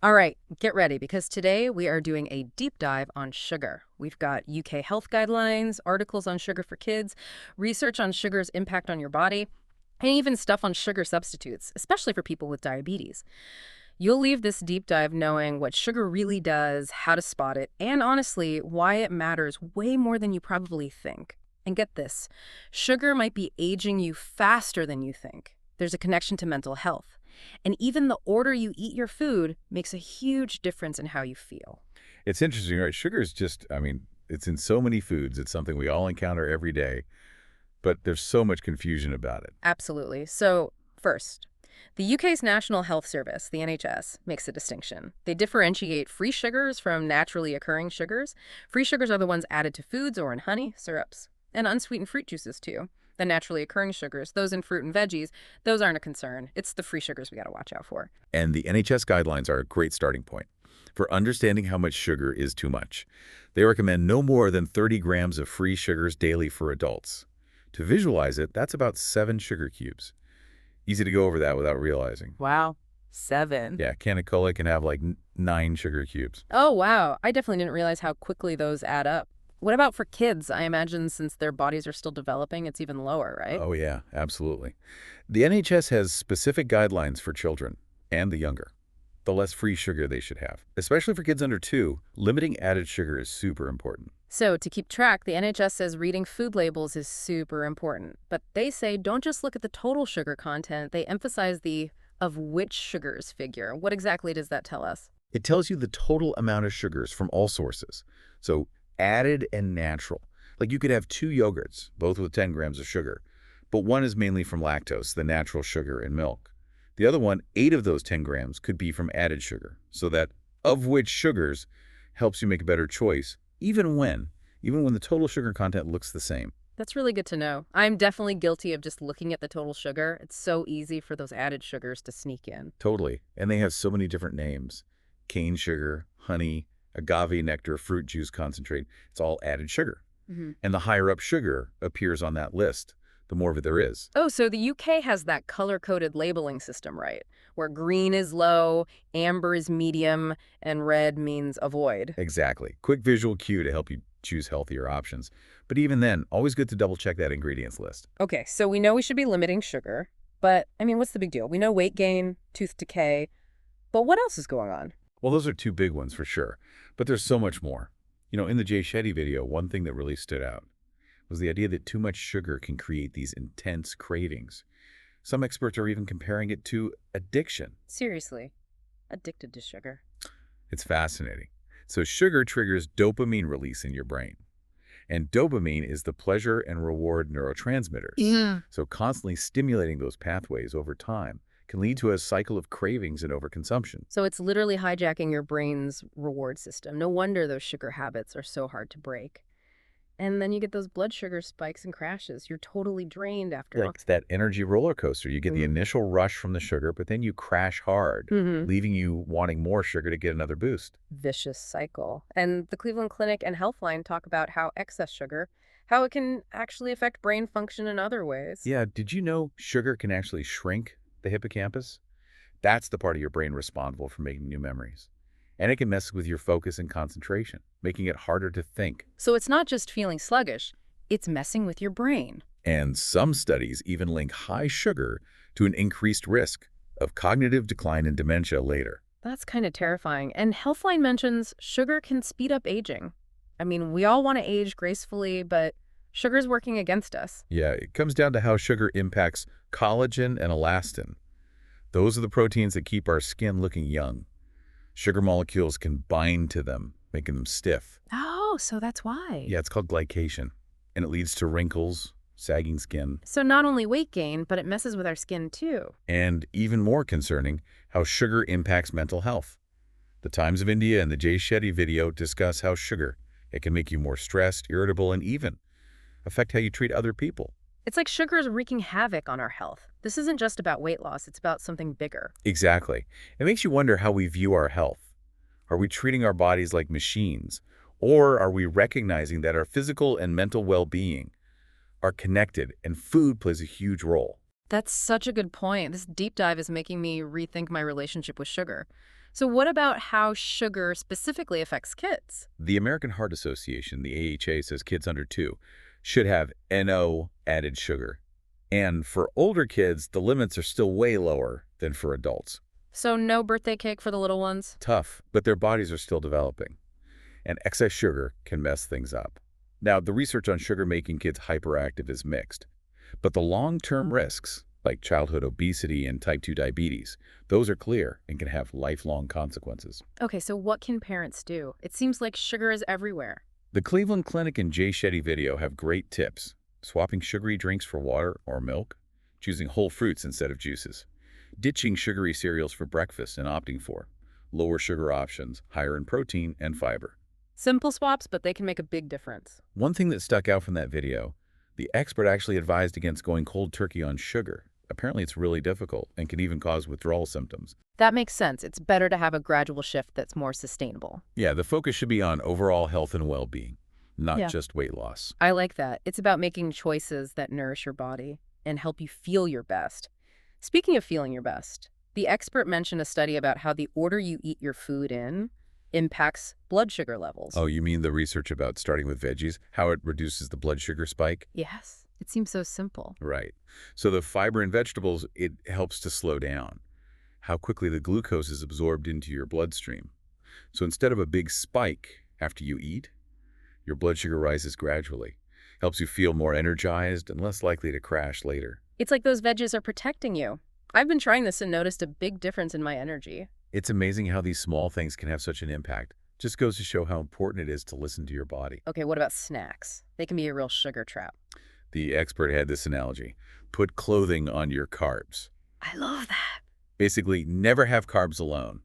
All right, get ready because today we are doing a deep dive on sugar. We've got UK health guidelines, articles on sugar for kids, research on sugar's impact on your body, and even stuff on sugar substitutes, especially for people with diabetes. You'll leave this deep dive knowing what sugar really does, how to spot it, and honestly, why it matters way more than you probably think. And get this, sugar might be aging you faster than you think. There's a connection to mental health. And even the order you eat your food makes a huge difference in how you feel. It's interesting, right? Sugar is just, it's in so many foods. It's something we all encounter every day, but there's so much confusion about it. Absolutely. So, first, the UK's National Health Service, the NHS, makes a distinction. They differentiate free sugars from naturally occurring sugars. Free sugars are the ones added to foods or in honey, syrups, and unsweetened fruit juices, too. The naturally occurring sugars, those in fruit and veggies, those aren't a concern. It's the free sugars we got to watch out for. And the NHS guidelines are a great starting point for understanding how much sugar is too much. They recommend no more than 30 grams of free sugars daily for adults. To visualize it, that's about 7 sugar cubes. Easy to go over that without realizing. Wow. 7. Yeah, can of cola can have like 9 sugar cubes. Oh, wow. I definitely didn't realize how quickly those add up. What about for kids? I imagine since their bodies are still developing, it's even lower, right? Oh yeah, absolutely. The NHS has specific guidelines for children and the younger. The less free sugar they should have. Especially for kids under 2, limiting added sugar is super important. So, to keep track, the NHS says reading food labels is super important. But they say don't just look at the total sugar content, they emphasize the of which sugars figure. What exactly does that tell us? It tells you the total amount of sugars from all sources. So added and natural. Like you could have 2 yogurts, both with 10 grams of sugar, but one is mainly from lactose, the natural sugar in milk. The other one, 8 of those 10 grams could be from added sugar, so that of which sugars helps you make a better choice, even when the total sugar content looks the same. That's really good to know. I'm definitely guilty of just looking at the total sugar. It's so easy for those added sugars to sneak in. Totally. And they have so many different names. Cane sugar, honey, agave nectar, fruit juice concentrate. It's all added sugar. Hmm. And the higher up sugar appears on that list, the more of it there is. Oh, so the UK has that color-coded labeling system, right? Where green is low, amber is medium, and red means avoid. Exactly. Quick visual cue to help you choose healthier options. But even then, always good to double check that ingredients list. Okay, so we know we should be limiting sugar, but I mean, what's the big deal? We know weight gain, tooth decay, but what else is going on? Well, those are 2 big ones for sure, but there's so much more. In the Jay Shetty video, one thing that really stood out was the idea that too much sugar can create these intense cravings. Some experts are even comparing it to addiction. Seriously, addicted to sugar. It's fascinating. So sugar triggers dopamine release in your brain. And dopamine is the pleasure and reward neurotransmitter. Yeah. So constantly stimulating those pathways over time can lead to a cycle of cravings and overconsumption. So it's literally hijacking your brain's reward system. No wonder those sugar habits are so hard to break. And then you get those blood sugar spikes and crashes. You're totally drained after. Like it's that energy roller coaster. You get the Mhm. initial rush from the sugar, but then you crash hard, Mhm. leaving you wanting more sugar to get another boost. Vicious cycle. And the Cleveland Clinic and Healthline talk about how excess sugar, how it can actually affect brain function in other ways. Yeah, did you know sugar can actually shrink the hippocampus? That's the part of your brain responsible for making new memories. And it can mess with your focus and concentration, making it harder to think. So it's not just feeling sluggish, it's messing with your brain. And some studies even link high sugar to an increased risk of cognitive decline and dementia later. That's kind of terrifying. And Healthline mentions sugar can speed up aging. I mean, we all want to age gracefully, but sugar's working against us. Yeah, it comes down to how sugar impacts collagen and elastin. Those are the proteins that keep our skin looking young. Sugar molecules can bind to them, making them stiff. Oh, so that's why. Yeah, it's called glycation, and it leads to wrinkles, sagging skin, So not only weight gain, but it messes with our skin too. and even more concerning, how sugar impacts mental health. The Times of India and the Jay Shetty video discuss how sugar, it can make you more stressed, irritable, and even affect how you treat other people. It's like sugar is wreaking havoc on our health. This isn't just about weight loss, it's about something bigger. Exactly. It makes you wonder how we view our health. Are we treating our bodies like machines? Or are we recognizing that our physical and mental well-being are connected and food plays a huge role? That's such a good point. This deep dive is making me rethink my relationship with sugar. So what about how sugar specifically affects kids? The American Heart Association, the AHA, says kids under 2 should have NO added sugar. And for older kids, the limits are still way lower than for adults. So no birthday cake for the little ones? Tough, but their bodies are still developing. And excess sugar can mess things up. Now, the research on sugar making kids hyperactive is mixed. But the long-term risks, like childhood obesity and type 2 diabetes, those are clear and can have lifelong consequences. Okay, so what can parents do? It seems like sugar is everywhere. The Cleveland Clinic and Jay Shetty video have great tips. Swapping sugary drinks for water or milk, choosing whole fruits instead of juices, ditching sugary cereals for breakfast and opting for lower sugar options, higher in protein and fiber. Simple swaps, but they can make a big difference. One thing that stuck out from that video, the expert actually advised against going cold turkey on sugar. Apparently it's really difficult and can even cause withdrawal symptoms. That makes sense. It's better to have a gradual shift that's more sustainable. Yeah, the focus should be on overall health and well-being, not Yeah. just weight loss. I like that. It's about making choices that nourish your body and help you feel your best. Speaking of feeling your best, the expert mentioned a study about how the order you eat your food in impacts blood sugar levels. Oh, you mean the research about starting with veggies, how it reduces the blood sugar spike? Yes, it seems so simple. Right. So the fiber in vegetables, it helps to slow down how quickly the glucose is absorbed into your bloodstream. So instead of a big spike after you eat, your blood sugar rises gradually. Helps you feel more energized and less likely to crash later. It's like those veggies are protecting you. I've been trying this and noticed a big difference in my energy. It's amazing how these small things can have such an impact. Just goes to show how important it is to listen to your body. Okay, what about snacks? They can be a real sugar trap. The expert had this analogy. Put clothing on your carbs. I love that. Basically, never have carbs alone.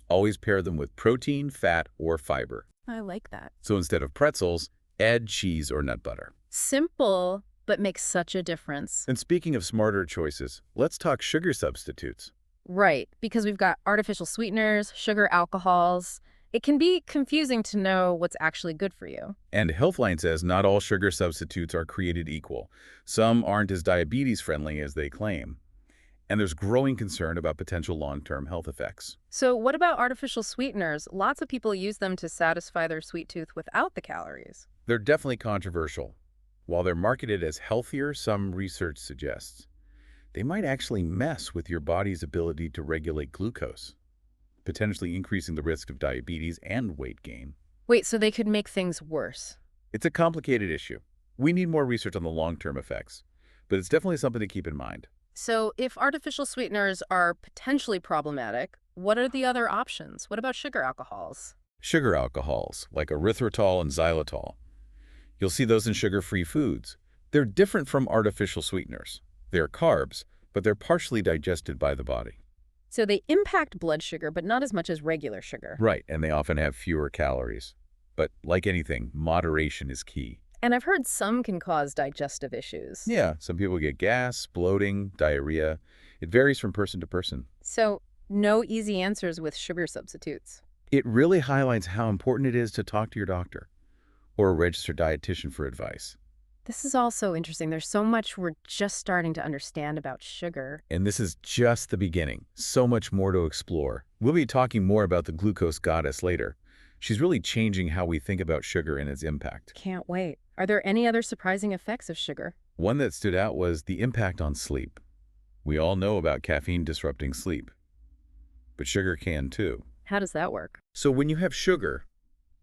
Always pair them with protein, fat, or fiber. I like that. So instead of pretzels, add cheese or nut butter. Simple, but makes such a difference. And speaking of smarter choices, let's talk sugar substitutes. Right, because we've got artificial sweeteners, sugar alcohols. It can be confusing to know what's actually good for you. And Healthline says not all sugar substitutes are created equal. Some aren't as diabetes-friendly as they claim. And there's growing concern about potential long-term health effects. So what about artificial sweeteners? Lots of people use them to satisfy their sweet tooth without the calories. They're definitely controversial. While they're marketed as healthier, some research suggests they might actually mess with your body's ability to regulate glucose, potentially increasing the risk of diabetes and weight gain. Wait, so they could make things worse? It's a complicated issue. We need more research on the long-term effects, but it's definitely something to keep in mind. So if artificial sweeteners are potentially problematic, what are the other options? What about sugar alcohols? Sugar alcohols, like erythritol and xylitol. You'll see those in sugar-free foods. They're different from artificial sweeteners. They're carbs, but they're partially digested by the body. So they impact blood sugar, but not as much as regular sugar. Right, and they often have fewer calories. But like anything, moderation is key. And I've heard some can cause digestive issues. Yeah, some people get gas, bloating, diarrhea. It varies from person to person. So no easy answers with sugar substitutes. It really highlights how important it is to talk to your doctor or a registered dietitian for advice. This is all so interesting. There's so much we're just starting to understand about sugar. And this is just the beginning. So much more to explore. We'll be talking more about the glucose goddess later. She's really changing how we think about sugar and its impact. Can't wait. Are there any other surprising effects of sugar? One that stood out was the impact on sleep. We all know about caffeine disrupting sleep, but sugar can too. How does that work? So when you have sugar,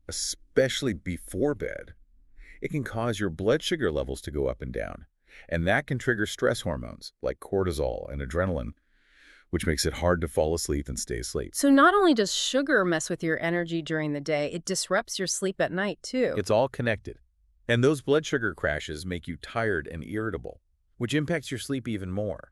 especially before bed, it can cause your blood sugar levels to go up and down. And that can trigger stress hormones like cortisol and adrenaline, which makes it hard to fall asleep and stay asleep. So not only does sugar mess with your energy during the day, it disrupts your sleep at night too. It's all connected. And those blood sugar crashes make you tired and irritable, which impacts your sleep even more.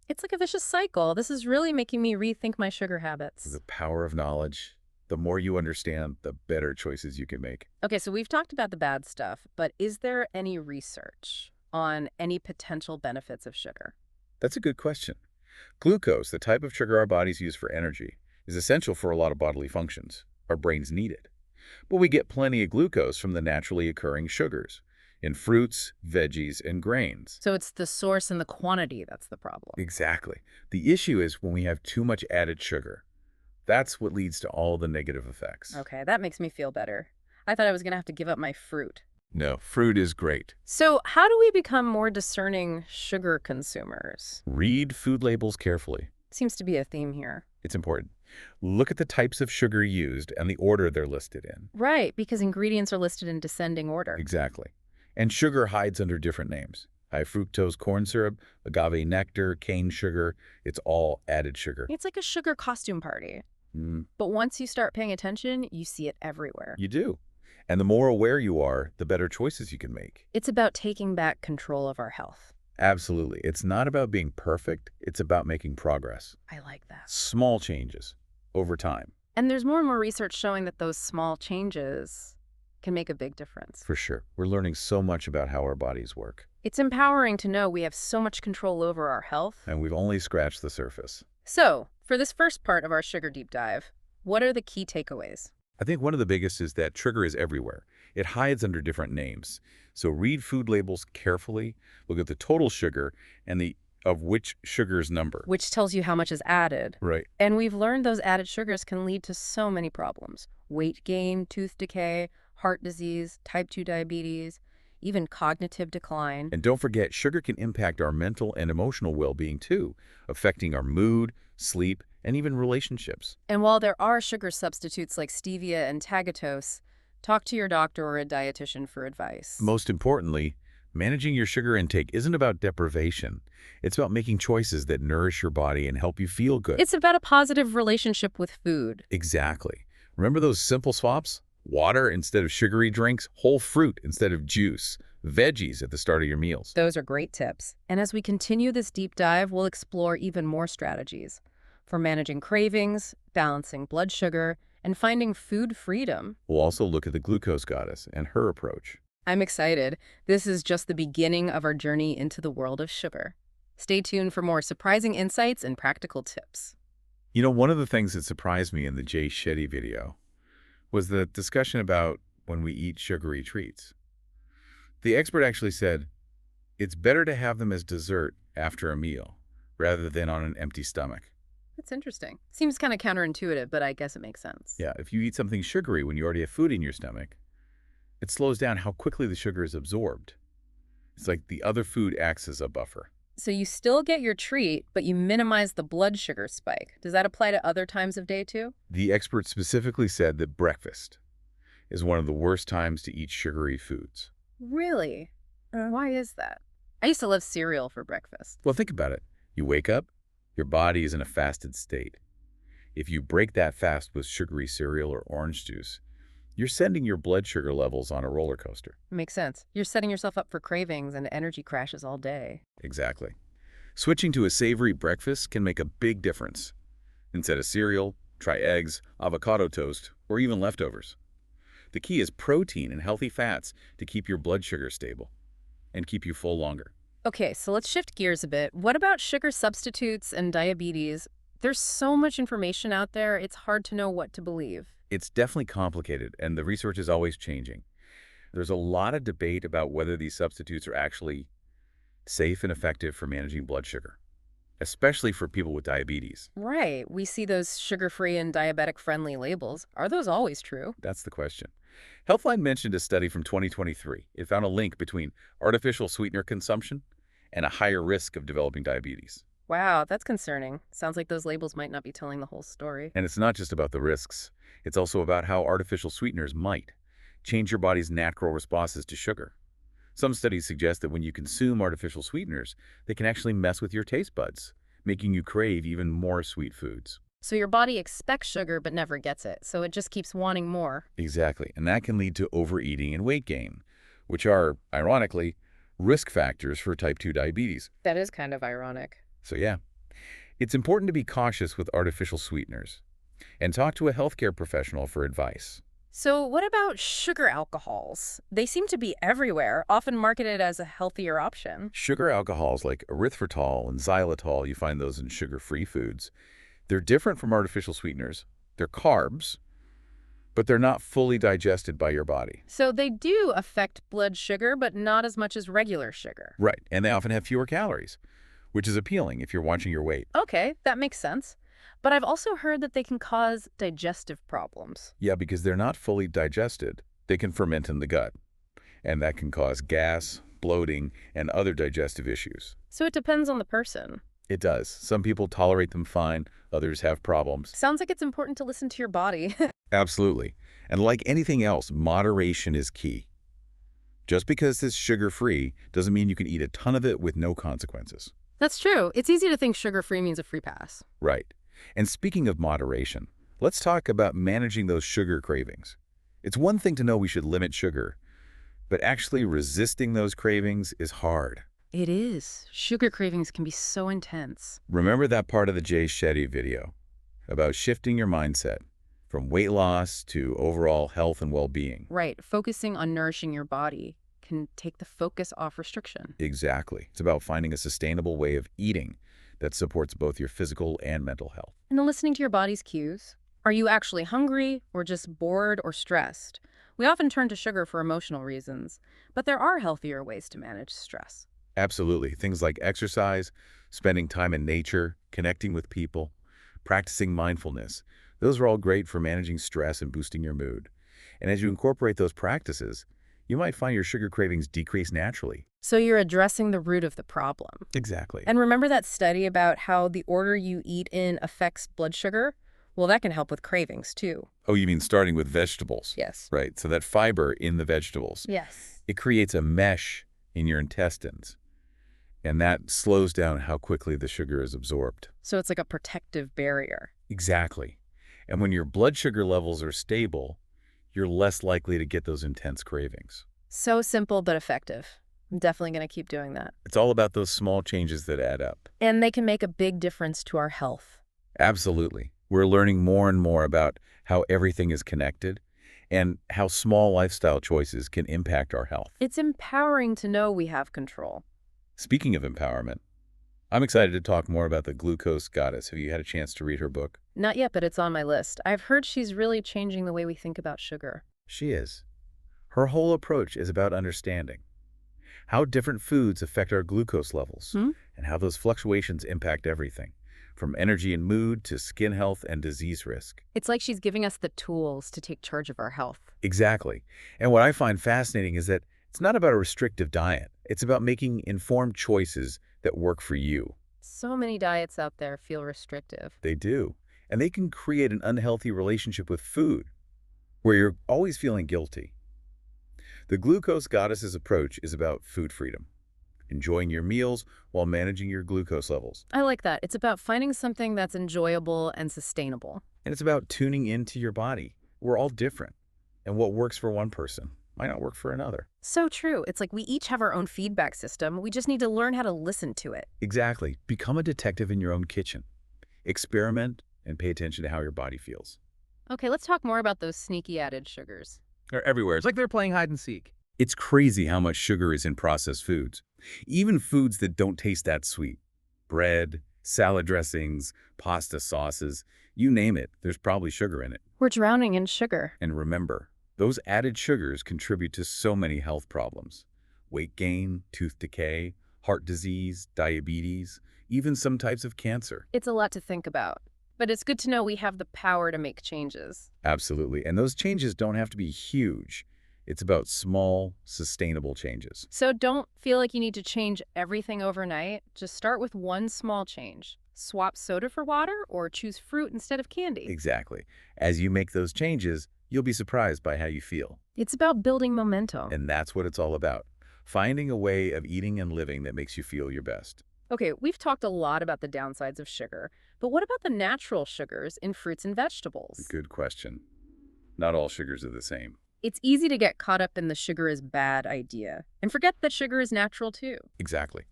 It's like a vicious cycle. This is really making me rethink my sugar habits. The power of knowledge. The more you understand, the better choices you can make. Okay, so we've talked about the bad stuff, but is there any research on any potential benefits of sugar? That's a good question. Glucose, the type of sugar our bodies use for energy, is essential for a lot of bodily functions. Our brains need it. But we get plenty of glucose from the naturally occurring sugars in fruits, veggies, and grains. So it's the source and the quantity that's the problem. Exactly. The issue is when we have too much added sugar. That's what leads to all the negative effects. Okay, that makes me feel better. I thought I was going to have to give up my fruit. No, fruit is great. So how do we become more discerning sugar consumers? Read food labels carefully. Seems to be a theme here. It's important. Look at the types of sugar used and the order they're listed in. Right, because ingredients are listed in descending order. Exactly. And sugar hides under different names. High fructose corn syrup, agave nectar, cane sugar. It's all added sugar. It's like a sugar costume party. Mm, But once you start paying attention, you see it everywhere. you do. And the more aware you are, the better choices you can make. It's about taking back control of our health. Absolutely. It's not about being perfect. It's about making progress. I like that. Small changes over time, And there's more and more research showing that those small changes can make a big difference. for sure. We're learning so much about how our bodies work, It's empowering to know we have so much control over our health. and we've only scratched the surface. So, for this first part of our sugar deep dive, what are the key takeaways? I think one of the biggest is that sugar is everywhere. It hides under different names. So read food labels carefully, look at the total sugar and the of which sugar's number. Which tells you how much is added. Right. And we've learned those added sugars can lead to so many problems. Weight gain, tooth decay, heart disease, type 2 diabetes, even cognitive decline. And don't forget, sugar can impact our mental and emotional well-being too, affecting our mood, sleep, and even relationships. And while there are sugar substitutes like stevia and tagatose, talk to your doctor or a dietitian for advice. Most importantly, managing your sugar intake isn't about deprivation. It's about making choices that nourish your body and help you feel good. It's about a positive relationship with food. Exactly. Remember those simple swaps? Water instead of sugary drinks, whole fruit instead of juice, veggies at the start of your meals. Those are great tips. And as we continue this deep dive, we'll explore even more strategies for managing cravings, balancing blood sugar, and finding food freedom. We'll also look at the glucose goddess and her approach. I'm excited. This is just the beginning of our journey into the world of sugar. Stay tuned for more surprising insights and practical tips. You know, one of the things that surprised me in the Jay Shetty video was the discussion about when we eat sugary treats. The expert actually said, it's better to have them as dessert after a meal rather than on an empty stomach. That's interesting. Seems kind of counterintuitive, but I guess it makes sense. Yeah, if you eat something sugary when you already have food in your stomach, it slows down how quickly the sugar is absorbed. It's like the other food acts as a buffer. So you still get your treat, but you minimize the blood sugar spike. Does that apply to other times of day too? The expert specifically said that breakfast is one of the worst times to eat sugary foods. Really? Why is that? I used to love cereal for breakfast. Well, think about it. You wake up, your body is in a fasted state. If you break that fast with sugary cereal or orange juice, you're sending your blood sugar levels on a roller coaster. Makes sense. You're setting yourself up for cravings and energy crashes all day. Exactly. Switching to a savory breakfast can make a big difference. Instead of cereal, try eggs, avocado toast, or even leftovers. The key is protein and healthy fats to keep your blood sugar stable and keep you full longer. Okay, so let's shift gears a bit. What about sugar substitutes and diabetes? There's so much information out there, it's hard to know what to believe. It's definitely complicated, and the research is always changing. There's a lot of debate about whether these substitutes are actually safe and effective for managing blood sugar, especially for people with diabetes. Right. We see those sugar-free and diabetic-friendly labels. Are those always true? That's the question. Healthline mentioned a study from 2023. It found a link between artificial sweetener consumption and a higher risk of developing diabetes. Wow, that's concerning. Sounds like those labels might not be telling the whole story. And it's not just about the risks. It's also about how artificial sweeteners might change your body's natural responses to sugar. Some studies suggest that when you consume artificial sweeteners, they can actually mess with your taste buds, making you crave even more sweet foods. So your body expects sugar but never gets it, so it just keeps wanting more. Exactly. And that can lead to overeating and weight gain, which are, ironically, risk factors for type 2 diabetes. That is kind of ironic. So yeah, it's important to be cautious with artificial sweeteners and talk to a healthcare professional for advice. So what about sugar alcohols? They seem to be everywhere, often marketed as a healthier option. Sugar alcohols like erythritol and xylitol, you find those in sugar-free foods. They're different from artificial sweeteners. They're carbs, but they're not fully digested by your body. So they do affect blood sugar, but not as much as regular sugar. Right, and they often have fewer calories, which is appealing if you're watching your weight. Okay, that makes sense. But I've also heard that they can cause digestive problems. Yeah, because they're not fully digested. They can ferment in the gut, and that can cause gas, bloating, and other digestive issues. So it depends on the person. It does. Some people tolerate them fine, others have problems. Sounds like it's important to listen to your body. Absolutely. And like anything else, moderation is key. Just because it's sugar-free doesn't mean you can eat a ton of it with no consequences. That's true. It's easy to think sugar-free means a free pass. Right. And speaking of moderation, let's talk about managing those sugar cravings. It's one thing to know we should limit sugar, but actually resisting those cravings is hard. It is. Sugar cravings can be so intense. Remember that part of the Jay Shetty video about shifting your mindset from weight loss to overall health and well-being? Right. Focusing on nourishing your body can take the focus off restriction. Exactly. It's about finding a sustainable way of eating that supports both your physical and mental health. And then listening to your body's cues. Are you actually hungry or just bored or stressed? We often turn to sugar for emotional reasons, but there are healthier ways to manage stress. Absolutely. Things like exercise, spending time in nature, connecting with people, practicing mindfulness. Those are all great for managing stress and boosting your mood. And as you incorporate those practices, you might find your sugar cravings decrease naturally. So you're addressing the root of the problem. Exactly. And remember that study about how the order you eat in affects blood sugar? Well, that can help with cravings, too. Oh, you mean starting with vegetables? Yes. Right. So that fiber in the vegetables, Yes. it creates a mesh in your intestines. And that slows down how quickly the sugar is absorbed. So it's like a protective barrier. Exactly. And when your blood sugar levels are stable, you're less likely to get those intense cravings. So simple but effective. I'm definitely going to keep doing that. It's all about those small changes that add up. And they can make a big difference to our health. Absolutely. We're learning more and more about how everything is connected and how small lifestyle choices can impact our health. It's empowering to know we have control. Speaking of empowerment, I'm excited to talk more about the Glucose Goddess. Have you had a chance to read her book? Not yet, but it's on my list. I've heard she's really changing the way we think about sugar. She is. Her whole approach is about understanding how different foods affect our glucose levels and how those fluctuations impact everything, from energy and mood to skin health and disease risk. It's like she's giving us the tools to take charge of our health. Exactly. And what I find fascinating is that it's not about a restrictive diet. It's about making informed choices that work for you. So many diets out there feel restrictive. They do. And they can create an unhealthy relationship with food, where you're always feeling guilty. The Glucose Goddess's approach is about food freedom, enjoying your meals while managing your glucose levels. I like that. It's about finding something that's enjoyable and sustainable. And it's about tuning into your body. We're all different, and what works for one person might not work for another. So true. It's like we each have our own feedback system. We just need to learn how to listen to it. Exactly. Become a detective in your own kitchen. Experiment and pay attention to how your body feels. Okay, let's talk more about those sneaky added sugars. They're everywhere. It's like they're playing hide and seek. It's crazy how much sugar is in processed foods, even foods that don't taste that sweet. Bread, salad dressings, pasta sauces, you name it, there's probably sugar in it. We're drowning in sugar. And remember, those added sugars contribute to so many health problems. Weight gain, tooth decay, heart disease, diabetes, even some types of cancer. It's a lot to think about. But it's good to know we have the power to make changes. Absolutely. And those changes don't have to be huge. It's about small, sustainable changes. So don't feel like you need to change everything overnight. Just start with one small change. Swap soda for water or choose fruit instead of candy. Exactly. As you make those changes, you'll be surprised by how you feel. It's about building momentum. And that's what it's all about. Finding a way of eating and living that makes you feel your best. Okay, we've talked a lot about the downsides of sugar, but what about the natural sugars in fruits and vegetables? Good question. Not all sugars are the same. It's easy to get caught up in the sugar is bad idea and forget that sugar is natural too. Exactly.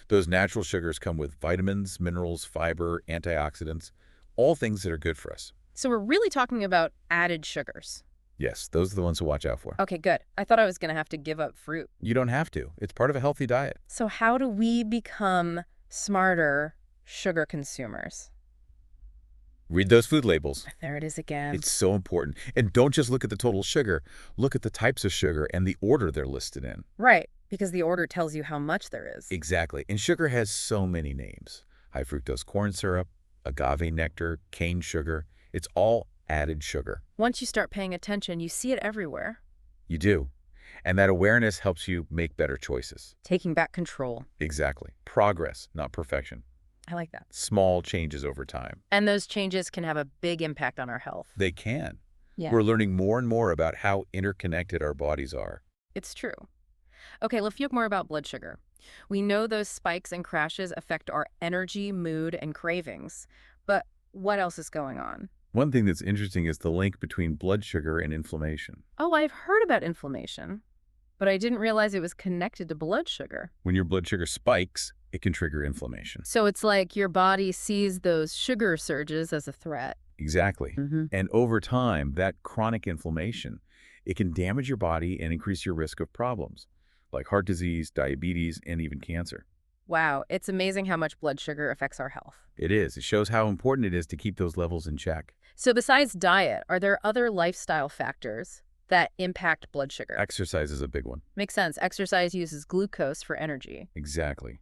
Those natural sugars come with vitamins, minerals, fiber, antioxidants, all things that are good for us. So we're really talking about added sugars. Yes, those are the ones to watch out for. Okay, good. I thought I was going to have to give up fruit. You don't have to. It's part of a healthy diet. So how do we become smarter sugar consumers? Read those food labels. There it is again. It's so important. And don't just look at the total sugar. Look at the types of sugar and the order they're listed in. Right, because the order tells you how much there is. Exactly. And sugar has so many names. High fructose corn syrup, agave nectar, cane sugar. It's all added sugar. Once you start paying attention, you see it everywhere. You do. And that awareness helps you make better choices. Taking back control. Exactly. Progress, not perfection. I like that. Small changes over time. And those changes can have a big impact on our health. They can. Yeah, We're learning more and more about how interconnected our bodies are. it's true. Okay, let's talk more about blood sugar. We know those spikes and crashes affect our energy, mood, and cravings. But what else is going on? One thing that's interesting is the link between blood sugar and inflammation. Oh, I've heard about inflammation, but I didn't realize it was connected to blood sugar. When your blood sugar spikes, it can trigger inflammation. So it's like your body sees those sugar surges as a threat. Exactly. Mm-hmm. And over time, that chronic inflammation, it can damage your body and increase your risk of problems like heart disease, diabetes, and even cancer. Wow, it's amazing how much blood sugar affects our health. It is. It shows how important it is to keep those levels in check. So besides diet, are there other lifestyle factors that impact blood sugar? Exercise is a big one. Makes sense. Exercise uses glucose for energy. Exactly.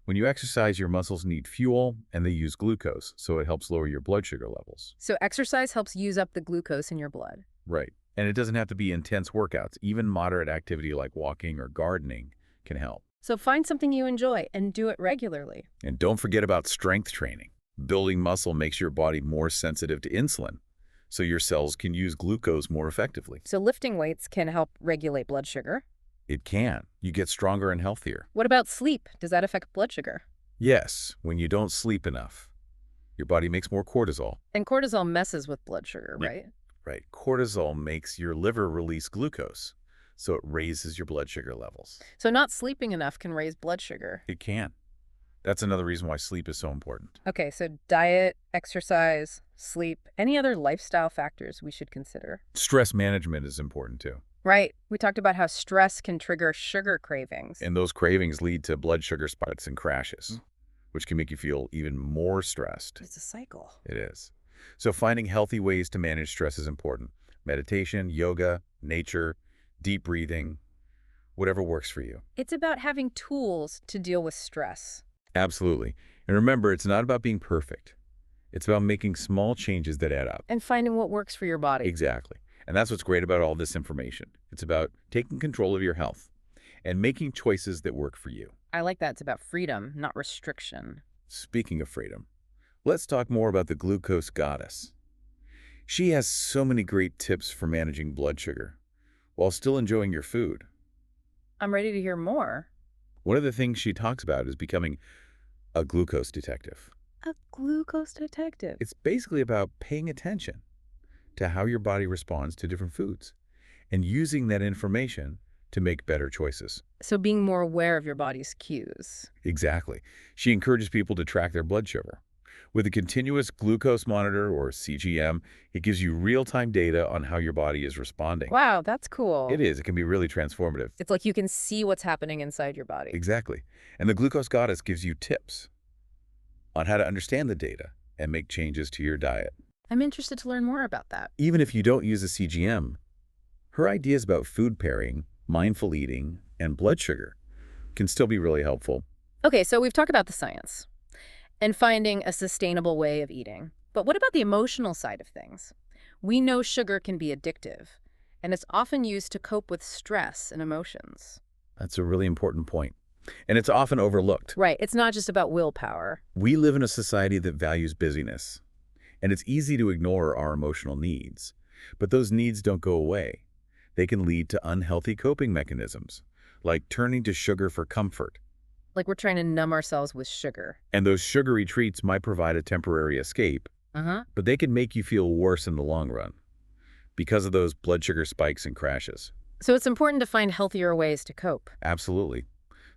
When you exercise, your muscles need fuel, and they use glucose, so it helps lower your blood sugar levels. So exercise helps use up the glucose in your blood. Right. And it doesn't have to be intense workouts. Even moderate activity like walking or gardening can help. So find something you enjoy and do it regularly. And don't forget about strength training. Building muscle makes your body more sensitive to insulin, so your cells can use glucose more effectively. So lifting weights can help regulate blood sugar. It can. You get stronger and healthier. What about sleep? Does that affect blood sugar? Yes, when you don't sleep enough, your body makes more cortisol. And cortisol messes with blood sugar, Yeah. right? Right. Cortisol makes your liver release glucose, so it raises your blood sugar levels. So not sleeping enough can raise blood sugar. It can. That's another reason why sleep is so important. Okay, so diet, exercise, sleep, any other lifestyle factors we should consider? Stress management is important too. Right. We talked about how stress can trigger sugar cravings. And those cravings lead to blood sugar spikes and crashes, which can make you feel even more stressed. It's a cycle. It is. So finding healthy ways to manage stress is important. Meditation, yoga, nature, deep breathing, whatever works for you. It's about having tools to deal with stress. Absolutely. And remember, it's not about being perfect. It's about making small changes that add up. And finding what works for your body. Exactly. And that's what's great about all this information. It's about taking control of your health and making choices that work for you. I like that. It's about freedom, not restriction. Speaking of freedom, let's talk more about the glucose goddess. She has so many great tips for managing blood sugar while still enjoying your food. I'm ready to hear more. One of the things she talks about is becoming a glucose detective. A glucose detective. It's basically about paying attention to how your body responds to different foods and using that information to make better choices. So being more aware of your body's cues. Exactly. She encourages people to track their blood sugar. With a continuous glucose monitor, or CGM, it gives you real-time data on how your body is responding. Wow, that's cool. It is. It can be really transformative. It's like you can see what's happening inside your body. Exactly. And the glucose goddess gives you tips on how to understand the data and make changes to your diet. I'm interested to learn more about that. Even if you don't use a CGM, her ideas about food pairing, mindful eating, and blood sugar can still be really helpful. Okay, so we've talked about the science and finding a sustainable way of eating. But what about the emotional side of things? We know sugar can be addictive, and it's often used to cope with stress and emotions. That's a really important point. And it's often overlooked. Right, it's not just about willpower. We live in a society that values busyness, and it's easy to ignore our emotional needs. But those needs don't go away. They can lead to unhealthy coping mechanisms, like turning to sugar for comfort. Like we're trying to numb ourselves with sugar. And those sugary treats might provide a temporary escape, but they can make you feel worse in the long run because of those blood sugar spikes and crashes. So it's important to find healthier ways to cope. Absolutely.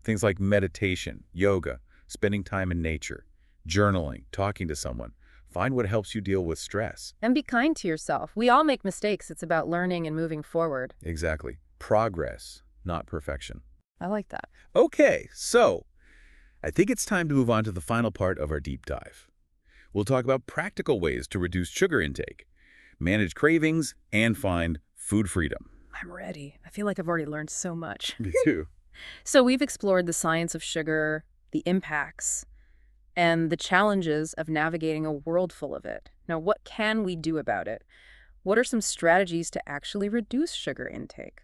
Things like meditation, yoga, spending time in nature, journaling, talking to someone. Find what helps you deal with stress. And be kind to yourself. We all make mistakes. It's about learning and moving forward. Exactly. Progress, not perfection. I like that. Okay, so I think it's time to move on to the final part of our deep dive. We'll talk about practical ways to reduce sugar intake, manage cravings, and find food freedom. I'm ready. I feel like I've already learned so much. Me too. So we've explored the science of sugar, the impacts, and the challenges of navigating a world full of it. Now, what can we do about it? What are some strategies to actually reduce sugar intake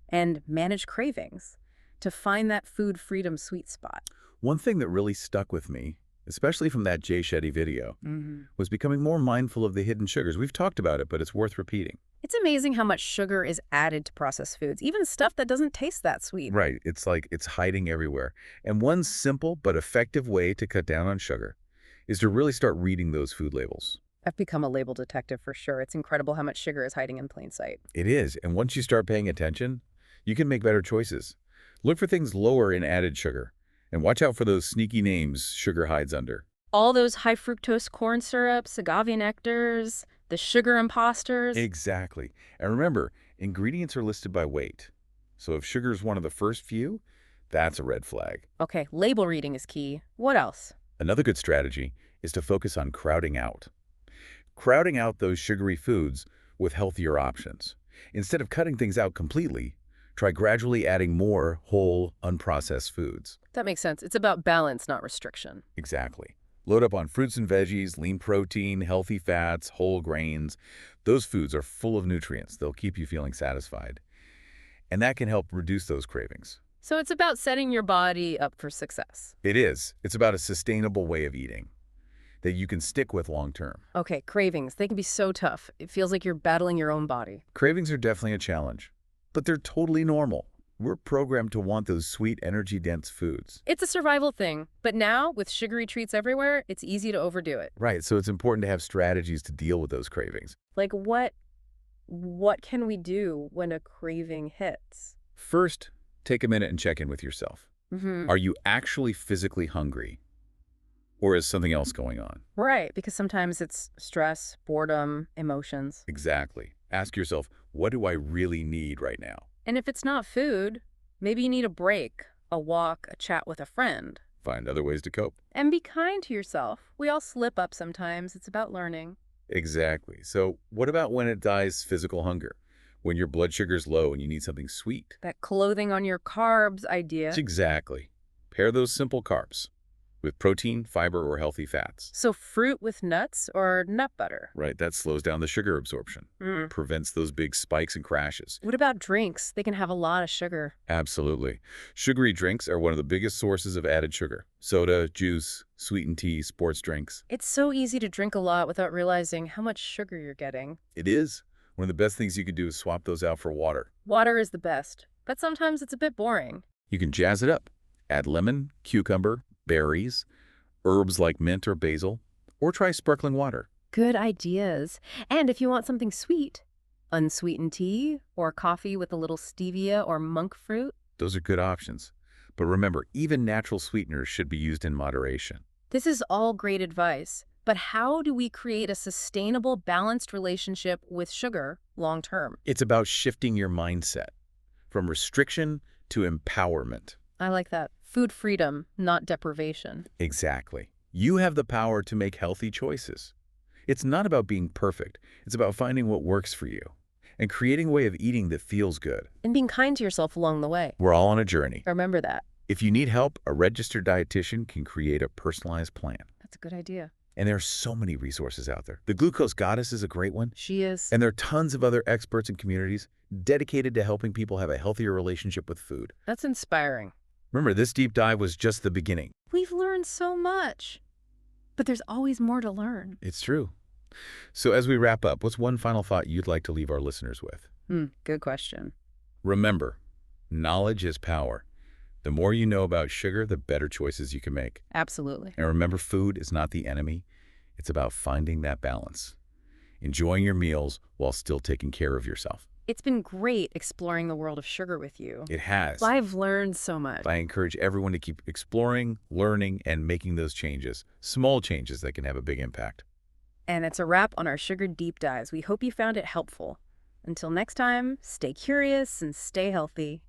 and manage cravings to find that food freedom sweet spot? One thing that really stuck with me, especially from that Jay Shetty video, was becoming more mindful of the hidden sugars. We've talked about it, but it's worth repeating. It's amazing how much sugar is added to processed foods, even stuff that doesn't taste that sweet. Right. It's like it's hiding everywhere. And one simple but effective way to cut down on sugar is to really start reading those food labels. I've become a label detective for sure. It's incredible how much sugar is hiding in plain sight. It is. And once you start paying attention, you can make better choices. Look for things lower in added sugar. And watch out for those sneaky names sugar hides under. All those high fructose corn syrups, agave nectars, the sugar imposters. Exactly. And remember, ingredients are listed by weight. So if sugar is one of the first few, that's a red flag. Okay, label reading is key. What else? Another good strategy is to focus on crowding out. Crowding out those sugary foods with healthier options. Instead of cutting things out completely, try gradually adding more whole, unprocessed foods. That makes sense. It's about balance, not restriction. Exactly. Load up on fruits and veggies, lean protein, healthy fats, whole grains. Those foods are full of nutrients. They'll keep you feeling satisfied. And that can help reduce those cravings. So it's about setting your body up for success. It is. It's about a sustainable way of eating that you can stick with long term. Okay, cravings. They can be so tough. It feels like you're battling your own body. Cravings are definitely a challenge, but they're totally normal. We're programmed to want those sweet, energy-dense foods. It's a survival thing, but now, with sugary treats everywhere, it's easy to overdo it. Right, so it's important to have strategies to deal with those cravings. Like what can we do when a craving hits? First, take a minute and check in with yourself. Are you actually physically hungry? Or is something else going on? Right, because sometimes it's stress, boredom, emotions. Exactly. Ask yourself, what do I really need right now? And if it's not food, maybe you need a break, a walk, a chat with a friend. Find other ways to cope. And be kind to yourself. We all slip up sometimes. It's about learning. Exactly. So what about when it dies physical hunger? When your blood sugar's low and you need something sweet? That clothing on your carbs idea. Exactly. Pair those simple carbs with protein, fiber, or healthy fats. So fruit with nuts or nut butter. Right, that slows down the sugar absorption, prevents those big spikes and crashes. What about drinks? They can have a lot of sugar. Absolutely. Sugary drinks are one of the biggest sources of added sugar. Soda, juice, sweetened tea, sports drinks. It's so easy to drink a lot without realizing how much sugar you're getting. It is. One of the best things you could do is swap those out for water. Water is the best, but sometimes it's a bit boring. You can jazz it up. Add lemon, cucumber, berries, herbs like mint or basil, or try sparkling water. Good ideas. And if you want something sweet, unsweetened tea or coffee with a little stevia or monk fruit. Those are good options. But remember, even natural sweeteners should be used in moderation. This is all great advice, but how do we create a sustainable, balanced relationship with sugar long term? It's about shifting your mindset from restriction to empowerment. I like that. Food freedom, not deprivation. Exactly. You have the power to make healthy choices. It's not about being perfect. It's about finding what works for you and creating a way of eating that feels good. And being kind to yourself along the way. We're all on a journey. Remember that. If you need help, a registered dietitian can create a personalized plan. That's a good idea. And there are so many resources out there. The Glucose Goddess is a great one. She is. And there are tons of other experts and communities dedicated to helping people have a healthier relationship with food. That's inspiring. Remember, this deep dive was just the beginning. We've learned so much, but there's always more to learn. It's true. So as we wrap up, what's one final thought you'd like to leave our listeners with? Good question. Remember, knowledge is power. The more you know about sugar, the better choices you can make. Absolutely. And remember, food is not the enemy. It's about finding that balance, enjoying your meals while still taking care of yourself. It's been great exploring the world of sugar with you. It has. I've learned so much. I encourage everyone to keep exploring, learning, and making those changes, small changes that can have a big impact. And it's a wrap on our sugar deep dives. We hope you found it helpful. Until next time, stay curious and stay healthy.